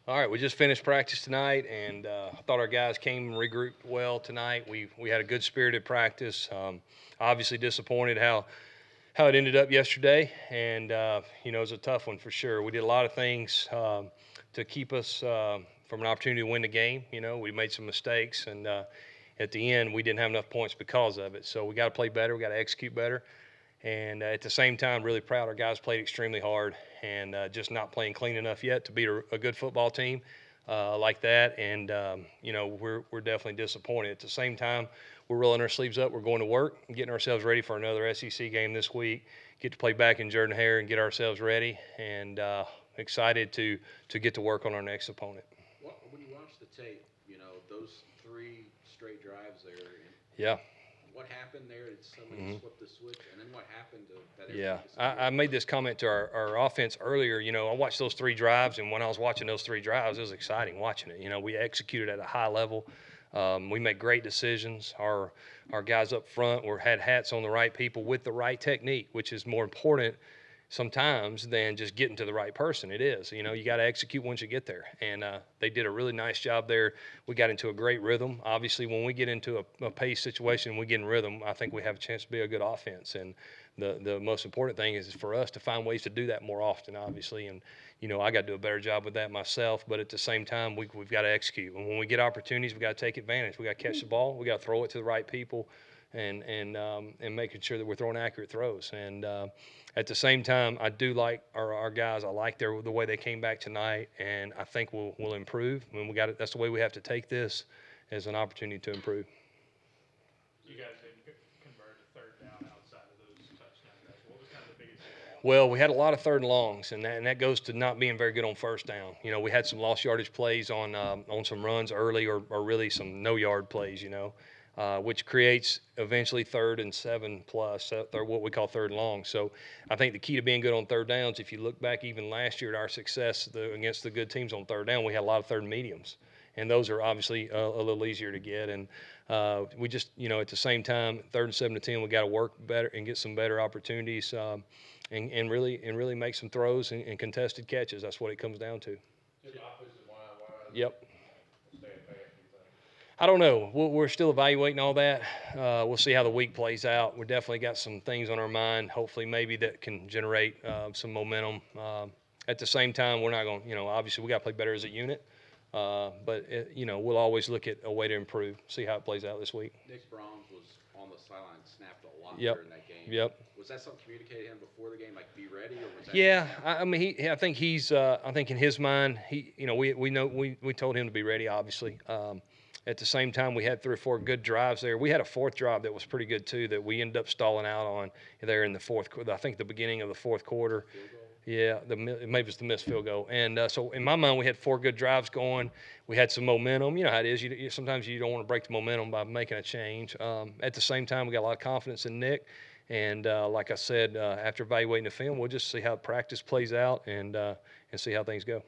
All right, we just finished practice tonight, and I thought our guys came and regrouped well tonight. We had a good spirited practice. Obviously disappointed how it ended up yesterday, and it was a tough one for sure. We did a lot of things to keep us from an opportunity to win the game. We made some mistakes, and at the end we didn't have enough points because of it. So we got to play better. We got to execute better. And at the same time, really proud our guys played extremely hard and just not playing clean enough yet to beat a good football team like that. And we're definitely disappointed. At the same time, we're rolling our sleeves up. We're going to work and getting ourselves ready for another SEC game this week. Get to play back in Jordan Hare and get ourselves ready. And excited to get to work on our next opponent. When you watch the tape, those three straight drives there. Yeah. What happened there? Did somebody flip the switch? And then what happened to that? Yeah, I made this comment to our offense earlier. I watched those three drives, and when I was watching those three drives, it was exciting watching it. We executed at a high level. We made great decisions. Our guys up front had hats on the right people with the right technique, which is more important sometimes than just getting to the right person. It is. You got to execute once you get there. And they did a really nice job there. We got into a great rhythm. Obviously, when we get into a pace situation, we get in rhythm, I think we have a chance to be a good offense. And the most important thing is for us to find ways to do that more often, obviously. And, I got to do a better job with that myself. But at the same time, we've got to execute. And when we get opportunities, we got to take advantage. We got to catch the ball. We got to throw it to the right people and making sure that we're throwing accurate throws. And at the same time, I do like our guys. I like the way they came back tonight, and I think we'll improve. I mean, we got it. That's the way we have to take this as an opportunity to improve. You guys didn't convert a third down outside of those touchdown drives. What was kind of the biggest? Well, we had a lot of third and longs, and that goes to not being very good on first down. We had some lost yardage plays on some runs early, or really some no yard plays. Which creates eventually 3rd and 7 plus, what we call third and long. So I think the key to being good on third downs, if you look back even last year at our success against the good teams on third down, we had a lot of third and mediums. And those are obviously a little easier to get. And we just, at the same time, 3rd and 7 to 10, we got to work better and get some better opportunities and really make some throws and contested catches. That's what it comes down to. Yep. I don't know. We're still evaluating all that. We'll see how the week plays out. We definitely got some things on our mind. Hopefully, maybe that can generate some momentum. At the same time, we're not going. Obviously, we got to play better as a unit. But we'll always look at a way to improve. See how it plays out this week. Nick Brahms was on the sideline, snapped a lot Yep. during that game. Yep. Was that something communicated to him before the game, like be ready, or was that? Yeah, I mean, I think he's. I think in his mind, we told him to be ready. Obviously. At the same time, we had 3 or 4 good drives there. We had a 4th drive that was pretty good too that we ended up stalling out on there in the 4th quarter. I think the beginning of the 4th quarter. Yeah, maybe it's the missed field goal. And so in my mind, we had 4 good drives going. We had some momentum. You know how it is. Sometimes you don't want to break the momentum by making a change. At the same time, we got a lot of confidence in Nick. And like I said, after evaluating the film, we'll just see how practice plays out and see how things go.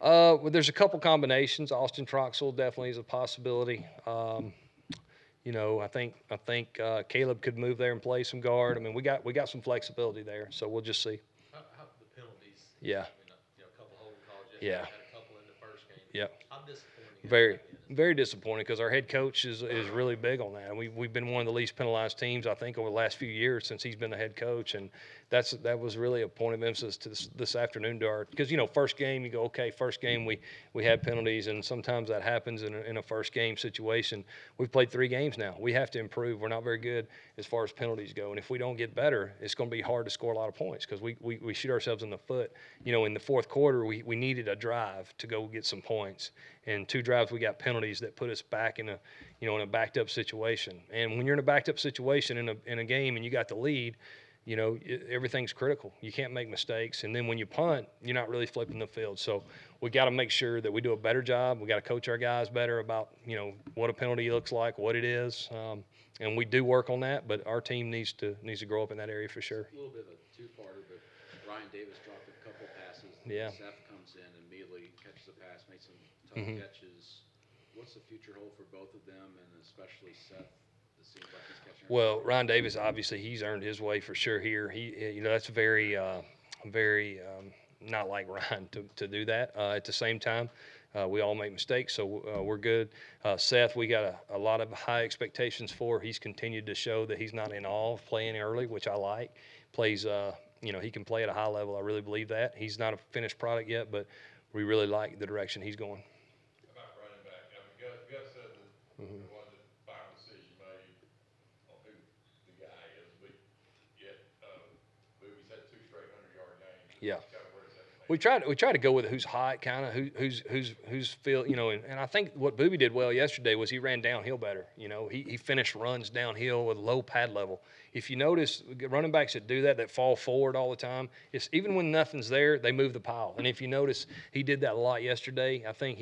Well, there's a couple combinations. Austin Troxell definitely is a possibility. I think Caleb could move there and play some guard. I mean, we got some flexibility there, so we'll just see. How the penalties? Yeah. A couple holding calls. Yeah. Had a couple in the first game. Yep. How disappointing? Very disappointing because our head coach is really big on that. We've been one of the least penalized teams, I think, over the last few years since he's been the head coach, and that was really a point of emphasis to this afternoon to our, because first game you go, okay, first game we had penalties, and sometimes that happens in a first game situation. We've played 3 games now. We have to improve. We're not very good as far as penalties go, and if we don't get better, it's going to be hard to score a lot of points because we shoot ourselves in the foot. In the 4th quarter we needed a drive to go get some points, and 2 drives we got penalties that put us back in a backed up situation. And when you're in a backed up situation in a game and you got the lead, everything's critical. You can't make mistakes. And then when you punt, you're not really flipping the field. So we got to make sure that we do a better job. We got to coach our guys better about, what a penalty looks like, what it is. And we do work on that, but our team needs to grow up in that area for sure. A little bit of a two-parter, but Ryan Davis dropped a couple passes. Yeah. Seth comes in and immediately catches the pass, made some tough catches. What's the future hold for both of them, and especially Seth? It seems like he's catching. Well, Ryan Davis, obviously, he's earned his way for sure here. He, that's very not like Ryan to do that. At the same time, we all make mistakes, so we're good. Seth, we got a lot of high expectations for. He's continued to show that he's not in awe of playing early, which I like. Plays, he can play at a high level. I really believe that. He's not a finished product yet, but we really like the direction he's going. About running back, I mean, Gus said that there wasn't a final decision made on who the guy is, but yet, Booby's had 2 straight 100-yard games. Yeah. Kind of where does that stand? We try to go with who's hot, kind of who's feel, and I think what Booby did well yesterday was he ran downhill better. He finished runs downhill with low pad level. If you notice, running backs that do that fall forward all the time, it's even when nothing's there, they move the pile. And if you notice, he did that a lot yesterday. I think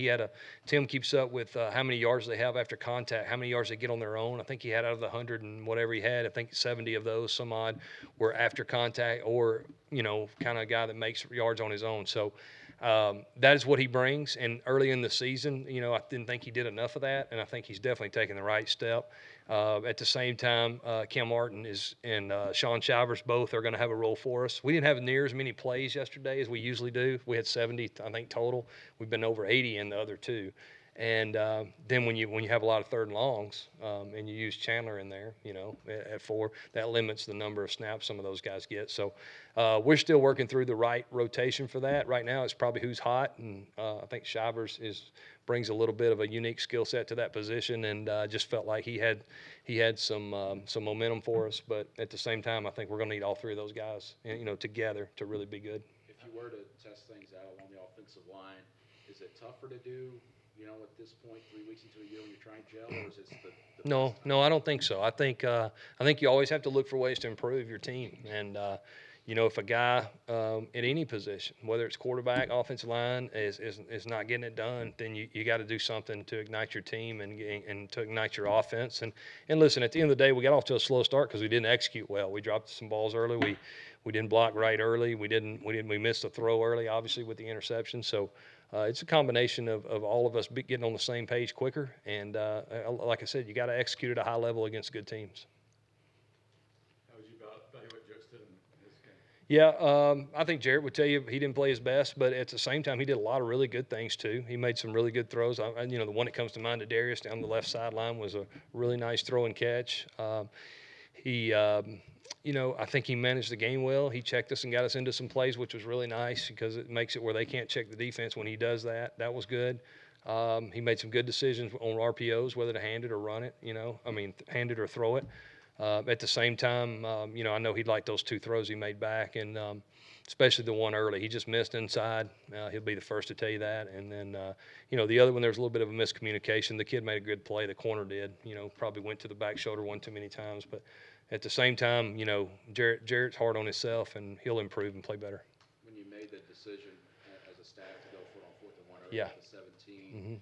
Tim keeps up with how many yards they have after contact, how many yards they get on their own. I think he had out of the 100 and whatever he had, I think 70 of those, some odd, were after contact or, kind of a guy that makes yards on his own. So that is what he brings. And early in the season, I didn't think he did enough of that, and I think he's definitely taking the right step. At the same time, Cam Martin and Sean Shivers both are going to have a role for us. We didn't have near as many plays yesterday as we usually do. We had 70, I think, total. We've been over 80 in the other 2. And then when you have a lot of third and longs and you use Chandler in there, at 4, that limits the number of snaps some of those guys get. So we're still working through the right rotation for that. Right now, it's probably who's hot, and I think Shivers brings a little bit of a unique skill set to that position, and just felt like he had some momentum for us. But at the same time, I think we're going to need all 3 of those guys, together to really be good. If you were to test things out along the offensive line, is it tougher to do, at this point, 3 weeks into a year when you're trying gel, or is it the No, I don't think so. I think you always have to look for ways to improve your team. And, if a guy at any position, whether it's quarterback, offensive line, is not getting it done, then you got to do something to ignite your team and to ignite your offense. And listen, at the end of the day, we got off to a slow start because we didn't execute well. We dropped some balls early. We didn't block right early. We missed a throw early, obviously, with the interception. So it's a combination of all of us getting on the same page quicker. And like I said, you got to execute at a high level against good teams. How would you evaluate Justin in this game? Yeah, I think Jarrett would tell you he didn't play his best, but at the same time, he did a lot of really good things too. He made some really good throws. The one that comes to mind to Darius down the left sideline was a really nice throw and catch. I think he managed the game well. He checked us and got us into some plays, which was really nice because it makes it where they can't check the defense when he does that. That was good. He made some good decisions on RPOs, whether to hand it or run it, hand it or throw it. At the same time, I know he'd like those 2 throws he made back, and especially the one early. He just missed inside. He'll be the first to tell you that. And then, the other one, there was a little bit of a miscommunication. The kid made a good play. The corner did. Probably went to the back shoulder one too many times. But at the same time, Jarrett's hard on himself, and he'll improve and play better. When you made the decision as a staff to go for it on 4th and 1 early Yeah. at the 17,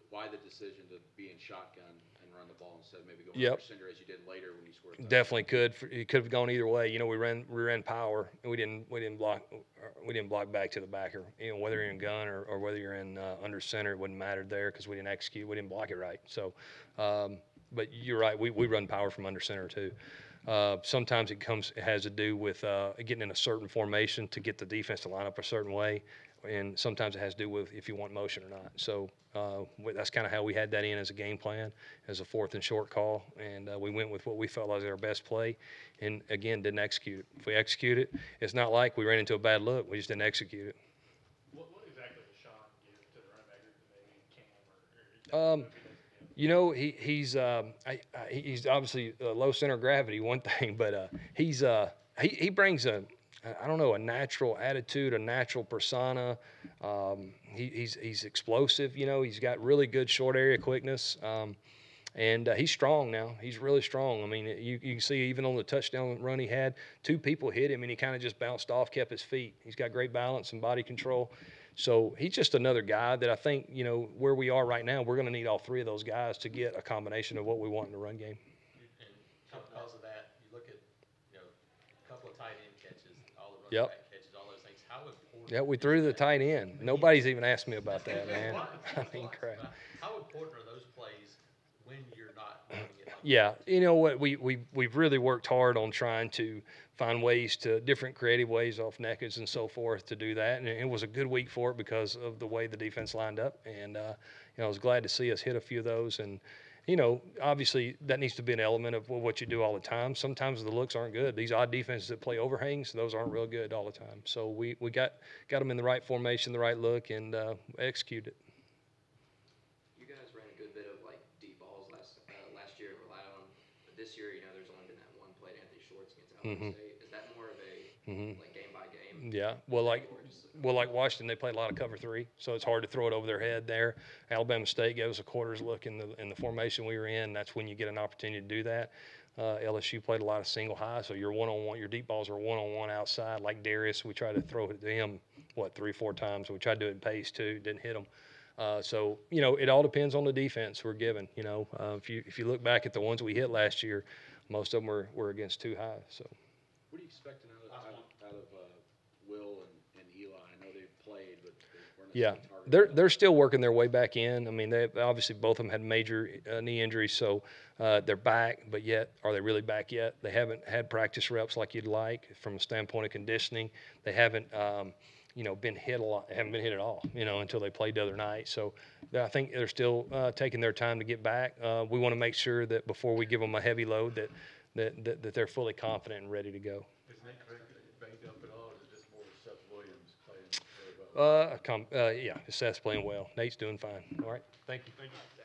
why the decision to be in shotgun and run the ball instead of maybe going Yep. under center as you did later when you scored a touchdown? Definitely could. It could have gone either way. We ran power, and we didn't block back to the backer. Whether you're in gun or whether you're in under center, it wouldn't matter there because we didn't execute. We didn't block it right. So, but you're right. We run power from under center too. Sometimes it has to do with getting in a certain formation to get the defense to line up a certain way, and sometimes it has to do with if you want motion or not. So that's kind of how we had that in as a game plan, as a 4th and short call, and we went with what we felt was our best play, and again didn't execute it. If we execute it, it's not like we ran into a bad look. We just didn't execute it. What exactly does Sean give to the running back group that maybe Cam He's obviously low center of gravity, one thing, but he brings a natural attitude, a natural persona. He's explosive. He's got really good short area quickness, and he's strong now. He's really strong. I mean, you can see even on the touchdown run he had, 2 people hit him, and he kind of just bounced off, kept his feet. He's got great balance and body control. So he's just another guy that I think, where we are right now, we're going to need all 3 of those guys to get a combination of what we want in the run game. And because of that, you look at, a couple of tight end catches, all the Yep. running back catches, all those things. How important? Yeah, we threw the tight end. Nobody's even asked me about that, man. I mean, crap. How important are those plays when you're not running it like Yeah, you know what, we've really worked hard on trying to find ways to different creative ways off Neckens and so forth to do that, and it was a good week for it because of the way the defense lined up, and I was glad to see us hit a few of those, and obviously that needs to be an element of what you do all the time. Sometimes the looks aren't good. These odd defenses that play overhangs, those aren't real good all the time. So we got them in the right formation, the right look, and executed. You guys ran a good bit of like deep balls last year and relied on, but this year, there's only been that one play to Anthony Schwartz against Alabama State. Is that more of a like game by game? Yeah, like Washington, they play a lot of cover 3, so it's hard to throw it over their head there. Alabama State gave us a quarters look in the formation we were in. That's when you get an opportunity to do that. LSU played a lot of single high, so your one-on-one, your deep balls are one-on-one outside. Like Darius, we tried to throw it to him 3-4 times. We tried to do it in pace too, didn't hit him. So it all depends on the defense we're given. If you look back at the ones we hit last year, most of them were against too high. So. What are you expecting out of Will and Eli? I know they've played, but they weren't Yeah, necessarily targeted. they're still working their way back in. I mean, they obviously both of them had major knee injuries, so they're back. But yet, are they really back yet? They haven't had practice reps like you'd like from a standpoint of conditioning. They haven't, been hit a lot. They haven't been hit at all, until they played the other night. So I think they're still taking their time to get back. We want to make sure that before we give them a heavy load, that they're fully confident and ready to go. Is Nate banged up at all, or is it just more Seth Williams playing very well? Yeah, Seth's playing well. Nate's doing fine. All right, thank you. Thank you.